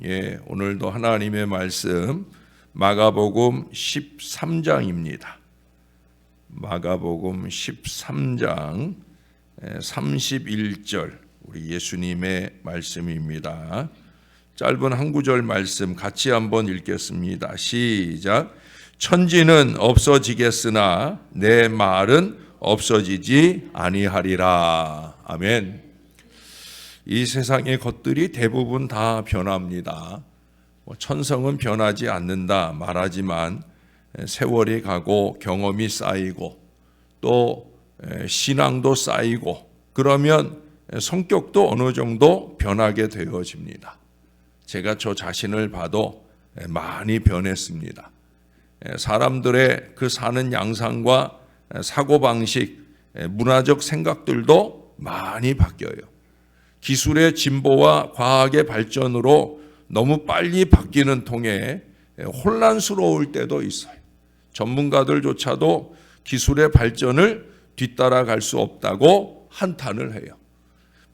오늘도 하나님의 말씀 마가복음 13장입니다. 마가복음 13장 31절 우리 예수님의 말씀입니다. 짧은 한 구절 말씀 같이 한번 읽겠습니다. 시작. 천지는 없어지겠으나 내 말은 없어지지 아니하리라. 아멘. 이 세상의 것들이 대부분 다 변합니다. 천성은 변하지 않는다 말하지만 세월이 가고 경험이 쌓이고 또 신앙도 쌓이고 그러면 성격도 어느 정도 변하게 되어집니다. 제가 저 자신을 봐도 많이 변했습니다. 사람들의 그 사는 양상과 사고방식, 문화적 생각들도 많이 바뀌어요. 기술의 진보와 과학의 발전으로 너무 빨리 바뀌는 통에 혼란스러울 때도 있어요. 전문가들조차도 기술의 발전을 뒤따라갈 수 없다고 한탄을 해요.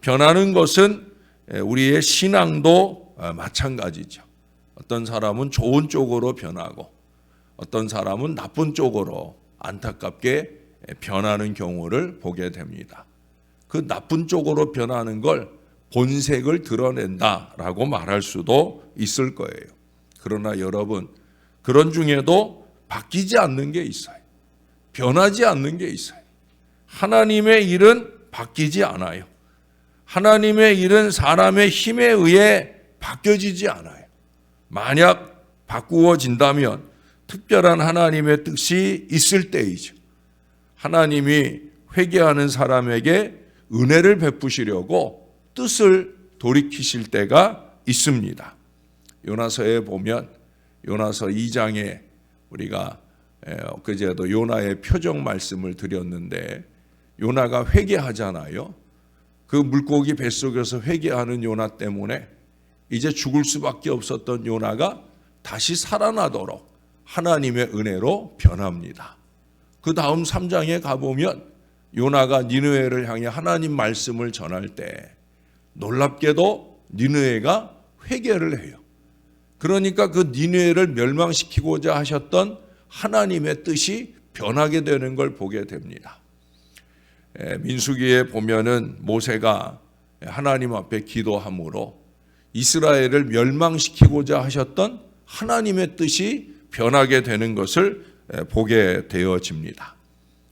변하는 것은 우리의 신앙도 마찬가지죠. 어떤 사람은 좋은 쪽으로 변하고 어떤 사람은 나쁜 쪽으로 안타깝게 변하는 경우를 보게 됩니다. 그 나쁜 쪽으로 변하는 걸 본색을 드러낸다라고 말할 수도 있을 거예요. 그러나 여러분, 그런 중에도 바뀌지 않는 게 있어요. 변하지 않는 게 있어요. 하나님의 일은 바뀌지 않아요. 하나님의 일은 사람의 힘에 의해 바뀌어지지 않아요. 만약 바꾸어진다면 특별한 하나님의 뜻이 있을 때이죠. 하나님이 회개하는 사람에게 은혜를 베푸시려고 뜻을 돌이키실 때가 있습니다. 요나서에 보면 요나서 2장에 우리가 엊그제도 요나의 표정 말씀을 드렸는데 요나가 회개하잖아요. 그 물고기 뱃속에서 회개하는 요나 때문에 이제 죽을 수밖에 없었던 요나가 다시 살아나도록 하나님의 은혜로 변합니다. 그 다음 3장에 가보면 요나가 니느웨를 향해 하나님 말씀을 전할 때 놀랍게도 니느웨가 회개를 해요. 그러니까 그 니느웨를 멸망시키고자 하셨던 하나님의 뜻이 변하게 되는 걸 보게 됩니다. 민수기에 보면은 모세가 하나님 앞에 기도함으로 이스라엘을 멸망시키고자 하셨던 하나님의 뜻이 변하게 되는 것을 보게 되어집니다.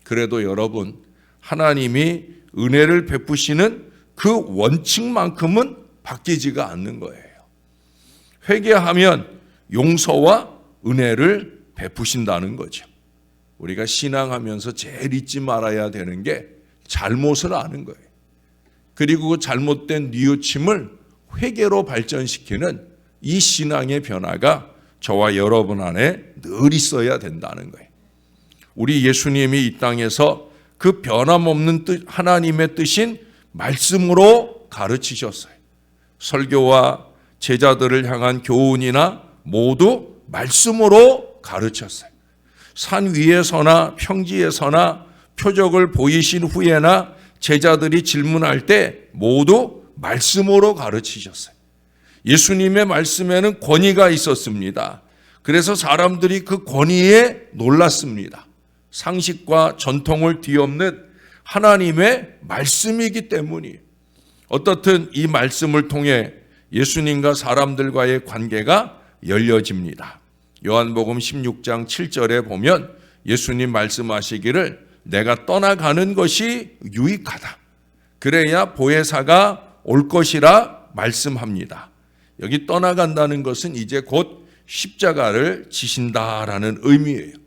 그래도 여러분, 하나님이 은혜를 베푸시는 그 원칙만큼은 바뀌지가 않는 거예요. 회개하면 용서와 은혜를 베푸신다는 거죠. 우리가 신앙하면서 제일 잊지 말아야 되는 게 잘못을 아는 거예요. 그리고 그 잘못된 뉘우침을 회개로 발전시키는 이 신앙의 변화가 저와 여러분 안에 늘 있어야 된다는 거예요. 우리 예수님이 이 땅에서 그 변함없는 뜻, 하나님의 뜻인 말씀으로 가르치셨어요. 설교와 제자들을 향한 교훈이나 모두 말씀으로 가르쳤어요. 산 위에서나 평지에서나 표적을 보이신 후에나 제자들이 질문할 때 모두 말씀으로 가르치셨어요. 예수님의 말씀에는 권위가 있었습니다. 그래서 사람들이 그 권위에 놀랐습니다. 상식과 전통을 뒤엎는 하나님의 말씀이기 때문이에요. 어떻든 이 말씀을 통해 예수님과 사람들과의 관계가 열려집니다. 요한복음 16장 7절에 보면 예수님 말씀하시기를 내가 떠나가는 것이 유익하다. 그래야 보혜사가 올 것이라 말씀합니다. 여기 떠나간다는 것은 이제 곧 십자가를 지신다라는 의미예요.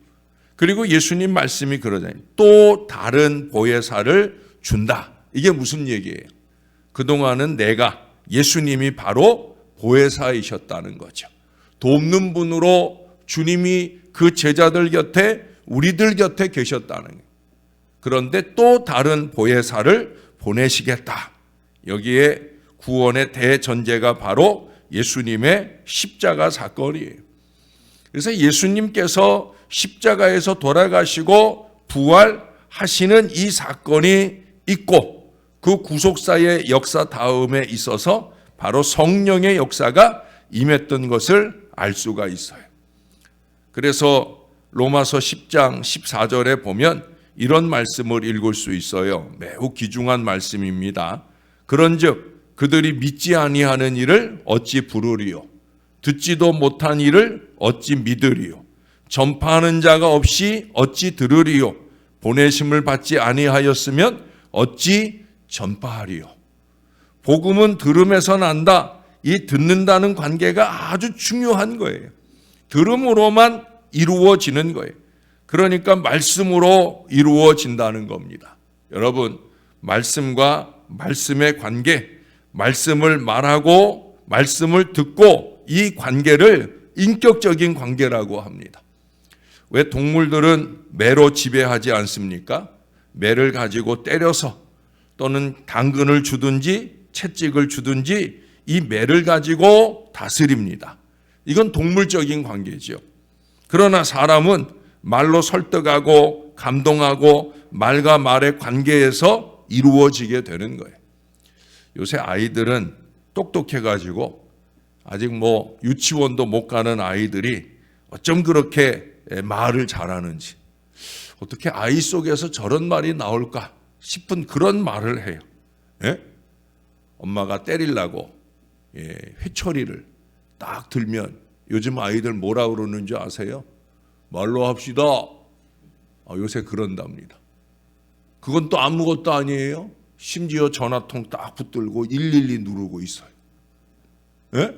그리고 예수님 말씀이 그러잖아요. 또 다른 보혜사를 준다. 이게 무슨 얘기예요? 그동안은 내가 예수님이 바로 보혜사이셨다는 거죠. 돕는 분으로 주님이 그 제자들 곁에 우리들 곁에 계셨다는 거예요. 그런데 또 다른 보혜사를 보내시겠다. 여기에 구원의 대전제가 바로 예수님의 십자가 사건이에요. 그래서 예수님께서 십자가에서 돌아가시고 부활하시는 이 사건이 있고 그 구속사의 역사 다음에 있어서 바로 성령의 역사가 임했던 것을 알 수가 있어요. 그래서 로마서 10장 14절에 보면 이런 말씀을 읽을 수 있어요. 매우 귀중한 말씀입니다. 그런즉 그들이 믿지 아니하는 일을 어찌 부르리요? 듣지도 못한 일을 어찌 믿으리요? 전파하는 자가 없이 어찌 들으리요? 보내심을 받지 아니하였으면 어찌 전파하리요? 복음은 들음에서 난다. 이 듣는다는 관계가 아주 중요한 거예요. 들음으로만 이루어지는 거예요. 그러니까 말씀으로 이루어진다는 겁니다. 여러분, 말씀과 말씀의 관계, 말씀을 말하고 말씀을 듣고 이 관계를 인격적인 관계라고 합니다. 왜 동물들은 매로 지배하지 않습니까? 매를 가지고 때려서 또는 당근을 주든지 채찍을 주든지 이 매를 가지고 다스립니다. 이건 동물적인 관계죠. 그러나 사람은 말로 설득하고 감동하고 말과 말의 관계에서 이루어지게 되는 거예요. 요새 아이들은 똑똑해가지고 아직 유치원도 못 가는 아이들이 어쩜 그렇게 말을 잘하는지, 어떻게 아이 속에서 저런 말이 나올까 싶은 그런 말을 해요. 예? 엄마가 때리려고 회초리를 딱 들면 요즘 아이들 뭐라 그러는 줄 아세요? 말로 합시다. 요새 그런답니다. 그건 또 아무것도 아니에요. 심지어 전화통 딱 붙들고 112 누르고 있어요. 예?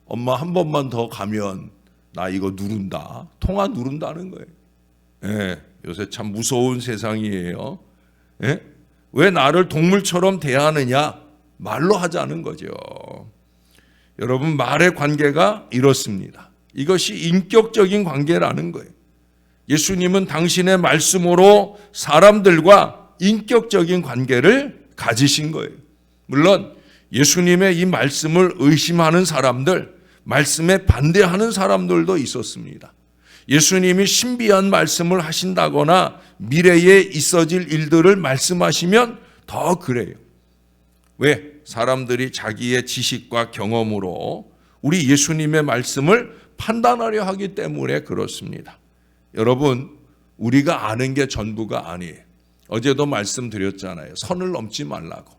엄마 한 번만 더 가면 나 이거 누른다. 통화 누른다는 거예요. 예, 요새 참 무서운 세상이에요. 예? 왜 나를 동물처럼 대하느냐? 말로 하자는 거죠. 여러분, 말의 관계가 이렇습니다. 이것이 인격적인 관계라는 거예요. 예수님은 당신의 말씀으로 사람들과 인격적인 관계를 가지신 거예요. 물론 예수님의 이 말씀을 의심하는 사람들, 말씀에 반대하는 사람들도 있었습니다. 예수님이 신비한 말씀을 하신다거나 미래에 있어질 일들을 말씀하시면 더 그래요. 왜? 사람들이 자기의 지식과 경험으로 우리 예수님의 말씀을 판단하려 하기 때문에 그렇습니다. 여러분, 우리가 아는 게 전부가 아니에요. 어제도 말씀드렸잖아요. 선을 넘지 말라고.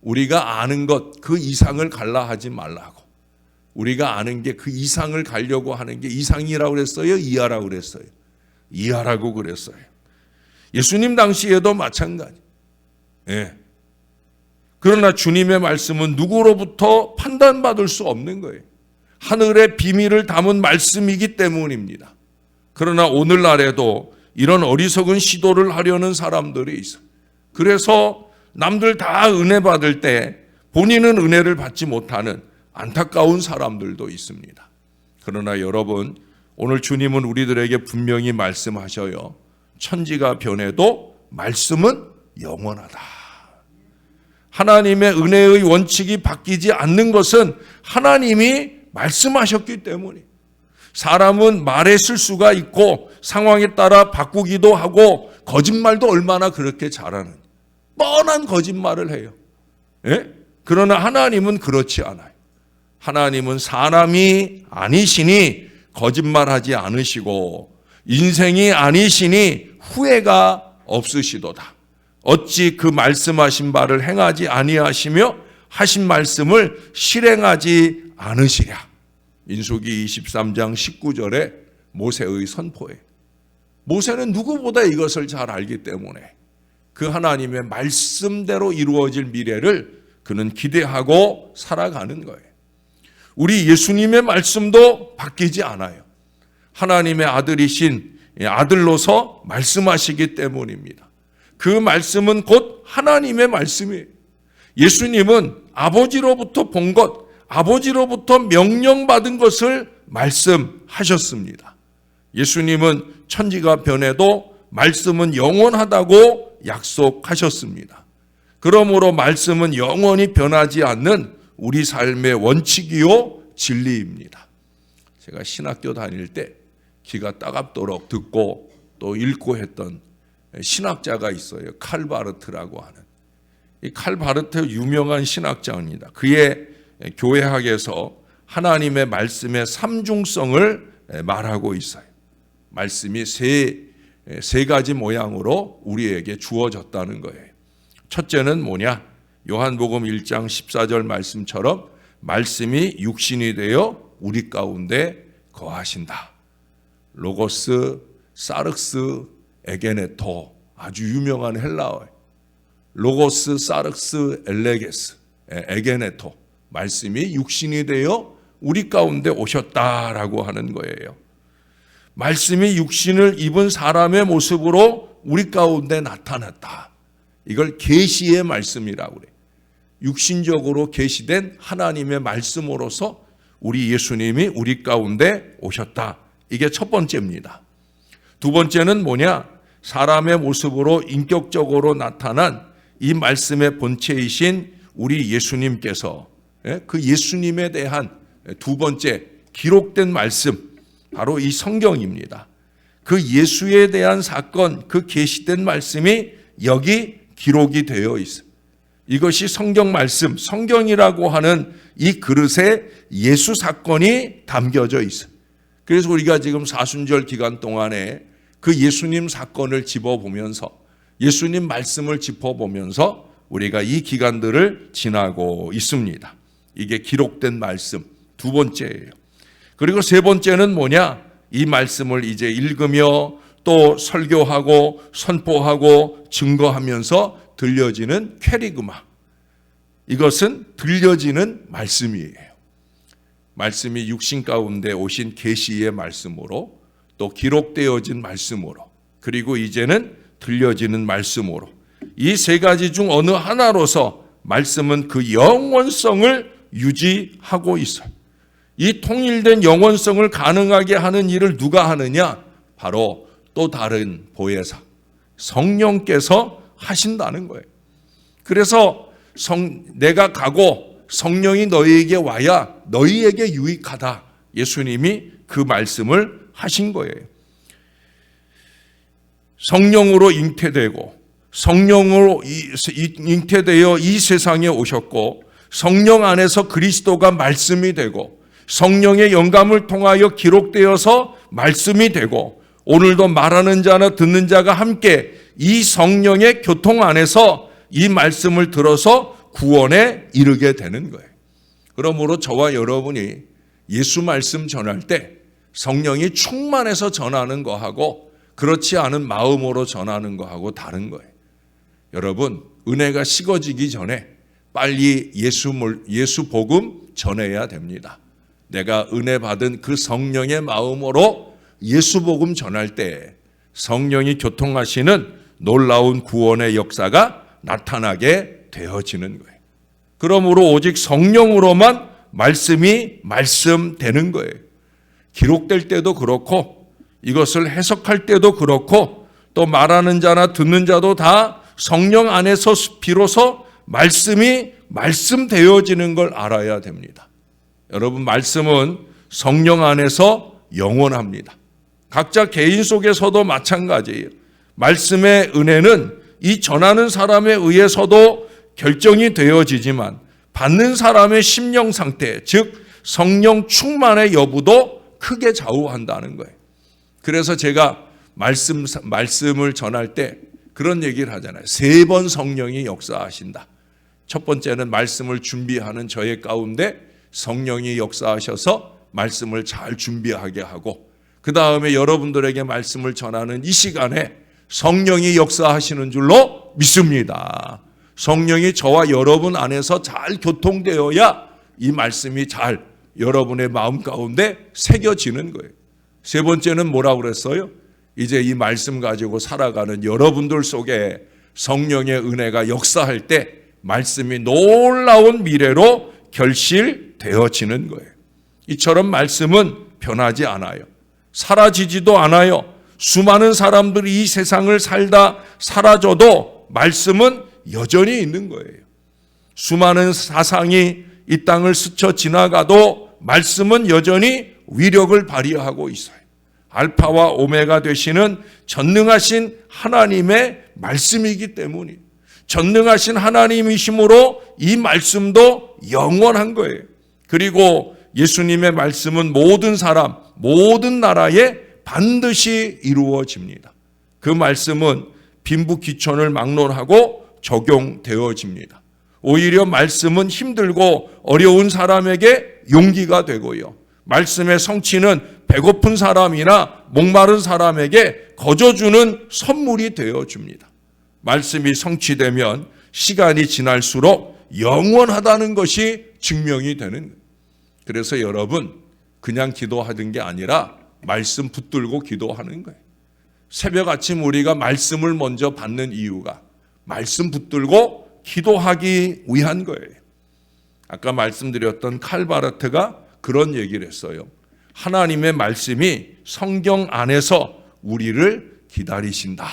우리가 아는 것 그 이상을 갈라 하지 말라고. 우리가 아는 게 그 이상을 가려고 하는 게 이상이라고 그랬어요? 이하라고 그랬어요? 이하라고 그랬어요. 예수님 당시에도 마찬가지. 예. 그러나 주님의 말씀은 누구로부터 판단받을 수 없는 거예요. 하늘의 비밀을 담은 말씀이기 때문입니다. 그러나 오늘날에도 이런 어리석은 시도를 하려는 사람들이 있어요. 그래서 남들 다 은혜 받을 때 본인은 은혜를 받지 못하는 안타까운 사람들도 있습니다. 그러나 여러분, 오늘 주님은 우리들에게 분명히 말씀하셔요. 천지가 변해도 말씀은 영원하다. 하나님의 은혜의 원칙이 바뀌지 않는 것은 하나님이 말씀하셨기 때문에. 사람은 말에 실수가 있고 상황에 따라 바꾸기도 하고 거짓말도 얼마나 그렇게 잘하는, 뻔한 거짓말을 해요. 예? 그러나 하나님은 그렇지 않아요. 하나님은 사람이 아니시니 거짓말하지 않으시고 인생이 아니시니 후회가 없으시도다. 어찌 그 말씀하신 바를 행하지 아니하시며 하신 말씀을 실행하지 않으시랴. 민수기 23장 19절에 모세의 선포에, 모세는 누구보다 이것을 잘 알기 때문에 그 하나님의 말씀대로 이루어질 미래를 그는 기대하고 살아가는 거예요. 우리 예수님의 말씀도 바뀌지 않아요. 하나님의 아들이신 아들로서 말씀하시기 때문입니다. 그 말씀은 곧 하나님의 말씀이에요. 예수님은 아버지로부터 본 것, 아버지로부터 명령받은 것을 말씀하셨습니다. 예수님은 천지가 변해도 말씀은 영원하다고 약속하셨습니다. 그러므로 말씀은 영원히 변하지 않는 우리 삶의 원칙이요 진리입니다. 제가 신학교 다닐 때 기가 따갑도록 듣고 또 읽고 했던 신학자가 있어요. 칼바르트라고 하는. 이 칼바르트 유명한 신학자입니다. 그의 교회학에서 하나님의 말씀의 삼중성을 말하고 있어요. 말씀이 세 가지 모양으로 우리에게 주어졌다는 거예요. 첫째는 뭐냐? 요한복음 1장 14절 말씀처럼 말씀이 육신이 되어 우리 가운데 거하신다. 로고스, 사륵스, 에게네토, 아주 유명한 헬라어예요. 로고스, 사륵스, 엘레게스, 에게네토. 말씀이 육신이 되어 우리 가운데 오셨다라고 하는 거예요. 말씀이 육신을 입은 사람의 모습으로 우리 가운데 나타났다. 이걸 계시의 말씀이라고 그래요. 육신적으로 계시된 하나님의 말씀으로서 우리 예수님이 우리 가운데 오셨다. 이게 첫 번째입니다. 두 번째는 뭐냐? 사람의 모습으로 인격적으로 나타난 이 말씀의 본체이신 우리 예수님께서 그 예수님에 대한 두 번째 기록된 말씀, 바로 이 성경입니다. 그 예수에 대한 사건, 그 계시된 말씀이 여기 기록이 되어 있습니다. 이것이 성경 말씀, 성경이라고 하는 이 그릇에 예수 사건이 담겨져 있어요. 그래서 우리가 지금 사순절 기간 동안에 그 예수님 사건을 짚어보면서, 예수님 말씀을 짚어보면서 우리가 이 기간들을 지나고 있습니다. 이게 기록된 말씀 두 번째예요. 그리고 세 번째는 뭐냐? 이 말씀을 이제 읽으며 또 설교하고 선포하고 증거하면서 들려지는 퀘리그마. 이것은 들려지는 말씀이에요. 말씀이 육신 가운데 오신 계시의 말씀으로, 또 기록되어진 말씀으로, 그리고 이제는 들려지는 말씀으로, 이 세 가지 중 어느 하나로서 말씀은 그 영원성을 유지하고 있어요. 이 통일된 영원성을 가능하게 하는 일을 누가 하느냐? 바로 또 다른 보혜사, 성령께서 하신다는 거예요. 그래서 내가 가고 성령이 너희에게 와야 너희에게 유익하다. 예수님이 그 말씀을 하신 거예요. 성령으로 잉태되고 성령으로 잉태되어 이 세상에 오셨고, 성령 안에서 그리스도가 말씀이 되고, 성령의 영감을 통하여 기록되어서 말씀이 되고, 오늘도 말하는 자나 듣는 자가 함께 이 성령의 교통 안에서 이 말씀을 들어서 구원에 이르게 되는 거예요. 그러므로 저와 여러분이 예수 말씀 전할 때 성령이 충만해서 전하는 거하고 그렇지 않은 마음으로 전하는 거하고 다른 거예요. 여러분, 은혜가 식어지기 전에 빨리 예수 복음 전해야 됩니다. 내가 은혜 받은 그 성령의 마음으로 예수 복음 전할 때 성령이 교통하시는 놀라운 구원의 역사가 나타나게 되어지는 거예요. 그러므로 오직 성령으로만 말씀이 말씀되는 거예요. 기록될 때도 그렇고, 이것을 해석할 때도 그렇고, 또 말하는 자나 듣는 자도 다 성령 안에서 비로소 말씀이 말씀되어지는 걸 알아야 됩니다. 여러분, 말씀은 성령 안에서 영원합니다. 각자 개인 속에서도 마찬가지예요. 말씀의 은혜는 이 전하는 사람에 의해서도 결정이 되어지지만 받는 사람의 심령 상태, 즉 성령 충만의 여부도 크게 좌우한다는 거예요. 그래서 제가 말씀을 전할 때 그런 얘기를 하잖아요. 3번 성령이 역사하신다. 첫 번째는 말씀을 준비하는 저의 가운데 성령이 역사하셔서 말씀을 잘 준비하게 하고, 그 다음에 여러분들에게 말씀을 전하는 이 시간에 성령이 역사하시는 줄로 믿습니다. 성령이 저와 여러분 안에서 잘 교통되어야 이 말씀이 잘 여러분의 마음 가운데 새겨지는 거예요. 세 번째는 뭐라고 그랬어요? 이제 이 말씀 가지고 살아가는 여러분들 속에 성령의 은혜가 역사할 때 말씀이 놀라운 미래로 결실되어지는 거예요. 이처럼 말씀은 변하지 않아요. 사라지지도 않아요. 수많은 사람들이 이 세상을 살다 사라져도 말씀은 여전히 있는 거예요. 수많은 사상이 이 땅을 스쳐 지나가도 말씀은 여전히 위력을 발휘하고 있어요. 알파와 오메가 되시는 전능하신 하나님의 말씀이기 때문에, 전능하신 하나님이심으로 이 말씀도 영원한 거예요. 그리고 예수님의 말씀은 모든 사람, 모든 나라에 반드시 이루어집니다. 그 말씀은 빈부귀천을 막론하고 적용되어집니다. 오히려 말씀은 힘들고 어려운 사람에게 용기가 되고요. 말씀의 성취는 배고픈 사람이나 목마른 사람에게 거저주는 선물이 되어줍니다. 말씀이 성취되면 시간이 지날수록 영원하다는 것이 증명이 되는 거예요. 그래서 여러분, 그냥 기도하는 게 아니라 말씀 붙들고 기도하는 거예요. 새벽 아침 우리가 말씀을 먼저 받는 이유가 말씀 붙들고 기도하기 위한 거예요. 아까 말씀드렸던 칼바르트가 그런 얘기를 했어요. 하나님의 말씀이 성경 안에서 우리를 기다리신다.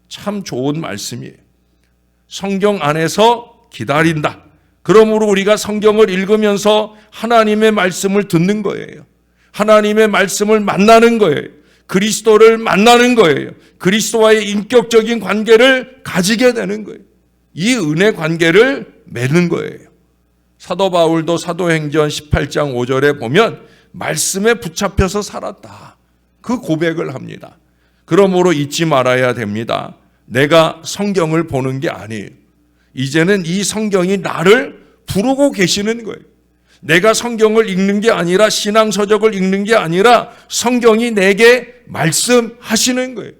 참 좋은 말씀이에요. 성경 안에서 기다린다. 그러므로 우리가 성경을 읽으면서 하나님의 말씀을 듣는 거예요. 하나님의 말씀을 만나는 거예요. 그리스도를 만나는 거예요. 그리스도와의 인격적인 관계를 가지게 되는 거예요. 이 은혜 관계를 맺는 거예요. 사도 바울도 사도행전 18장 5절에 보면 말씀에 붙잡혀서 살았다. 그 고백을 합니다. 그러므로 잊지 말아야 됩니다. 내가 성경을 보는 게 아니에요. 이제는 이 성경이 나를 부르고 계시는 거예요. 내가 성경을 읽는 게 아니라 신앙서적을 읽는 게 아니라 성경이 내게 말씀하시는 거예요.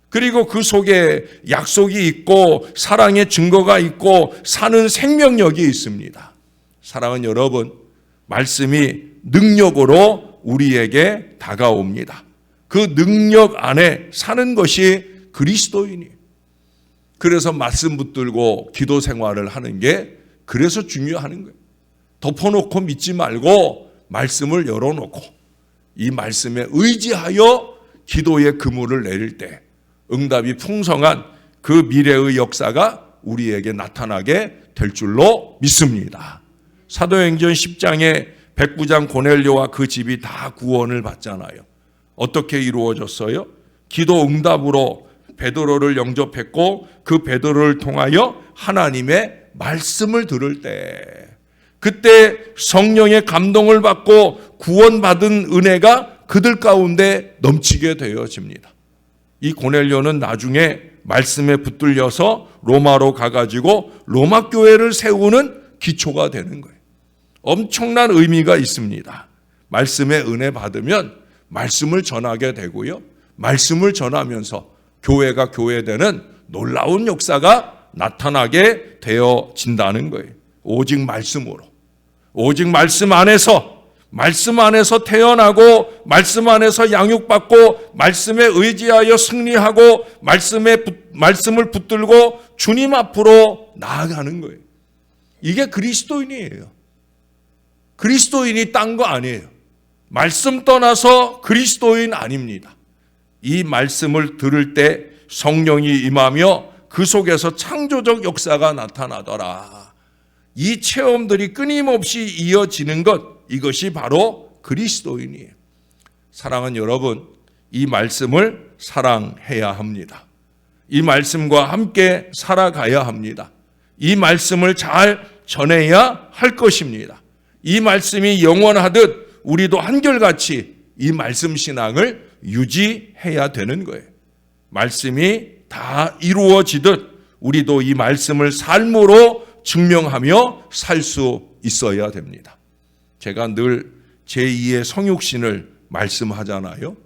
그리고 그 속에 약속이 있고 사랑의 증거가 있고 사는 생명력이 있습니다. 사랑하는 여러분, 말씀이 능력으로 우리에게 다가옵니다. 그 능력 안에 사는 것이 그리스도인이에요. 그래서 말씀 붙들고 기도 생활을 하는 게 그래서 중요한 거예요. 덮어놓고 믿지 말고 말씀을 열어놓고 이 말씀에 의지하여 기도의 그물을 내릴 때 응답이 풍성한 그 미래의 역사가 우리에게 나타나게 될 줄로 믿습니다. 사도행전 10장에 백부장 고넬료와 그 집이 다 구원을 받잖아요. 어떻게 이루어졌어요? 기도 응답으로 베드로를 영접했고 그 베드로를 통하여 하나님의 말씀을 들을 때 그때 성령의 감동을 받고 구원받은 은혜가 그들 가운데 넘치게 되어집니다. 이 고넬료는 나중에 말씀에 붙들려서 로마로 가가지고 로마 교회를 세우는 기초가 되는 거예요. 엄청난 의미가 있습니다. 말씀의 은혜 받으면 말씀을 전하게 되고요. 말씀을 전하면서 교회가 교회되는 놀라운 역사가 나타나게 되어진다는 거예요. 오직 말씀으로. 오직 말씀 안에서 태어나고 말씀 안에서 양육받고 말씀에 의지하여 승리하고 말씀을 붙들고 주님 앞으로 나아가는 거예요. 이게 그리스도인이에요. 그리스도인이 딴 거 아니에요. 말씀 떠나서 그리스도인 아닙니다. 이 말씀을 들을 때 성령이 임하며 그 속에서 창조적 역사가 나타나더라. 이 체험들이 끊임없이 이어지는 것, 이것이 바로 그리스도인이에요. 사랑하는 여러분, 이 말씀을 사랑해야 합니다. 이 말씀과 함께 살아가야 합니다. 이 말씀을 잘 전해야 할 것입니다. 이 말씀이 영원하듯 우리도 한결같이 이 말씀 신앙을 유지해야 되는 거예요. 말씀이 다 이루어지듯 우리도 이 말씀을 삶으로 증명하며 살 수 있어야 됩니다. 제가 늘 제2의 성육신을 말씀하잖아요.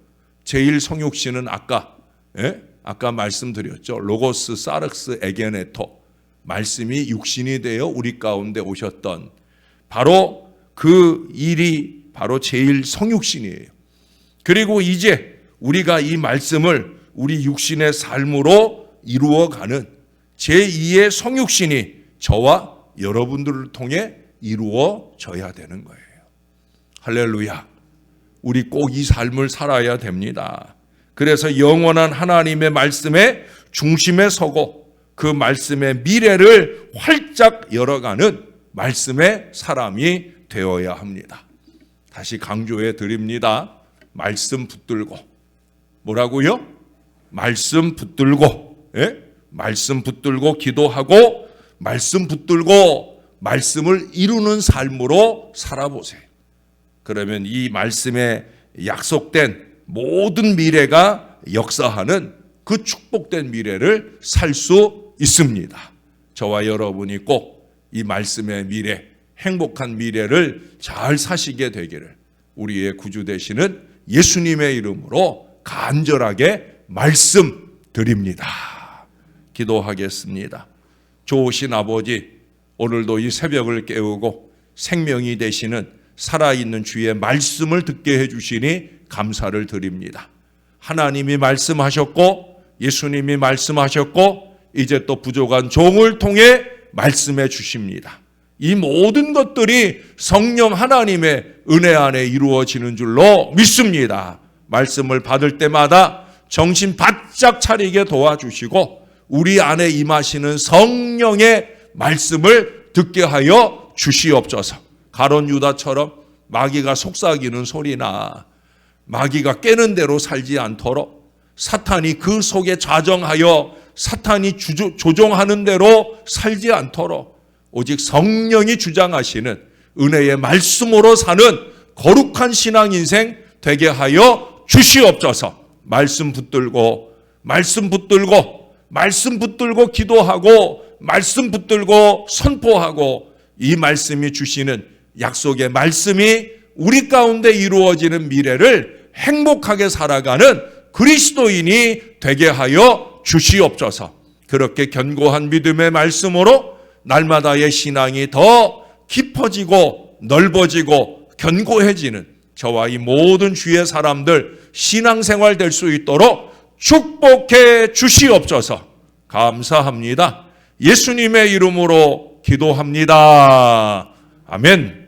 제1성육신은 아까 말씀드렸죠. 로고스 사르스 에게네토, 말씀이 육신이 되어 우리 가운데 오셨던 바로 그 일이 바로 제1성육신이에요. 그리고 이제 우리가 이 말씀을 우리 육신의 삶으로 이루어가는 제2의 성육신이 저와 여러분들을 통해 이루어져야 되는 거예요. 할렐루야. 우리 꼭 이 삶을 살아야 됩니다. 그래서 영원한 하나님의 말씀의 중심에 서고 그 말씀의 미래를 활짝 열어가는 말씀의 사람이 되어야 합니다. 다시 강조해 드립니다. 말씀 붙들고. 뭐라고요? 말씀 붙들고. 말씀 붙들고 기도하고 말씀 붙들고 말씀을 이루는 삶으로 살아보세요. 그러면 이 말씀에 약속된 모든 미래가 역사하는 그 축복된 미래를 살 수 있습니다. 저와 여러분이 꼭 이 말씀의 미래, 행복한 미래를 잘 사시게 되기를 우리의 구주 되시는 예수님의 이름으로 간절하게 말씀드립니다. 기도하겠습니다. 좋으신 아버지, 오늘도 이 새벽을 깨우고 생명이 되시는 살아있는 주의 말씀을 듣게 해주시니 감사를 드립니다. 하나님이 말씀하셨고 예수님이 말씀하셨고 이제 또 부족한 종을 통해 말씀해 주십니다. 이 모든 것들이 성령 하나님의 은혜 안에 이루어지는 줄로 믿습니다. 말씀을 받을 때마다 정신 바짝 차리게 도와주시고 우리 안에 임하시는 성령의 말씀을 듣게 하여 주시옵소서. 가룟 유다처럼 마귀가 속삭이는 소리나 마귀가 깨는 대로 살지 않도록 사탄이 그 속에 좌정하여 사탄이 조종하는 대로 살지 않도록 오직 성령이 주장하시는 은혜의 말씀으로 사는 거룩한 신앙 인생 되게 하여 주시옵소서. 말씀 붙들고 기도하고 말씀 붙들고 선포하고 이 말씀이 주시는 약속의 말씀이 우리 가운데 이루어지는 미래를 행복하게 살아가는 그리스도인이 되게 하여 주시옵소서. 그렇게 견고한 믿음의 말씀으로 날마다의 신앙이 더 깊어지고 넓어지고 견고해지는 저와 이 모든 주의 사람들 신앙생활 될 수 있도록 축복해 주시옵소서. 감사합니다. 예수님의 이름으로 기도합니다. 아멘.